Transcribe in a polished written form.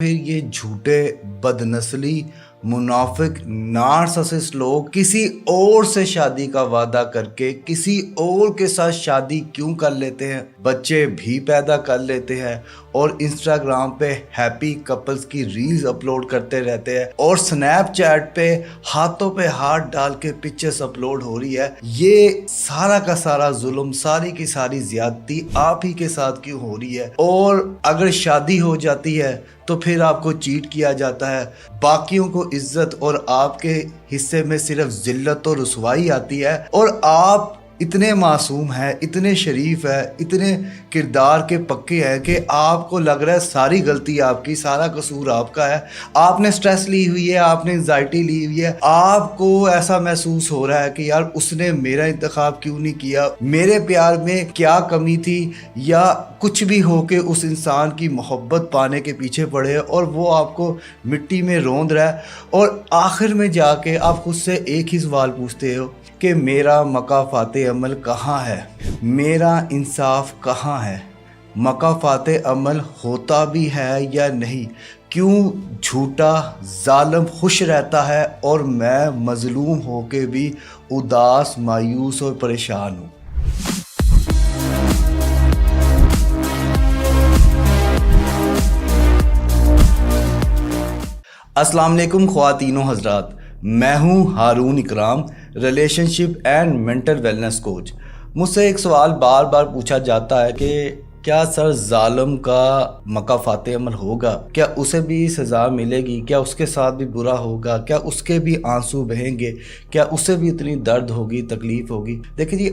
फिर ये झूठे बदनस्ली मुनाफिक नार्सिसिस्ट लोग किसी और से शादी का वादा करके किसी और के साथ शादी क्यों कर लेते हैं, बच्चे भी पैदा कर लेते हैं और इंस्टाग्राम पे हैप्पी कपल्स की रील्स अपलोड करते रहते हैं और स्नैपचैट पे हाथों पे हाथ डाल के पिक्चर्स अपलोड हो रही है। ये सारा का सारा जुल्म, सारी की सारी ज्यादती आप ही के साथ क्यों हो रही है? और अगर शादी हो जाती है तो फिर आपको चीट किया जाता है, बाकियों को इज्जत और आपके हिस्से में सिर्फ जिल्लत और रुसवाई आती है। और आप इतने मासूम हैं, इतने शरीफ हैं, इतने किरदार के पक्के हैं कि आपको लग रहा है सारी गलती आपकी, सारा कसूर आपका है। आपने स्ट्रेस ली हुई है, आपने एंजाइटी ली हुई है, आपको ऐसा महसूस हो रहा है कि यार उसने मेरा इंतखाब क्यों नहीं किया, मेरे प्यार में क्या कमी थी, या कुछ भी हो के उस इंसान की मोहब्बत पाने के पीछे पड़े और वो आपको मिट्टी में रौंद रहा है। और आखिर में जाके आप खुद से एक ही सवाल पूछते हो कि मेरा मकाफाते अमल कहाँ है, मेरा इंसाफ कहाँ है, मकाफाते अमल होता भी है या नहीं? क्यों झूठा जालिम खुश रहता है और मैं मजलूम होके भी उदास, मायूस और परेशान हूँ? अस्सलाम वालेकुम ख्वातीनो हजरात, मैं हूँ हारून इकराम, relationship and mental wellness coach. मुझसे एक सवाल बार बार पूछा जाता है कि क्या सर जालिम का मकाफाते अमल होगा, क्या उसे भी सज़ा मिलेगी, क्या उसके साथ भी बुरा होगा, क्या उसके भी आंसू बहेंगे, क्या उसे भी इतनी दर्द होगी, तकलीफ़ होगी? देखिए जी,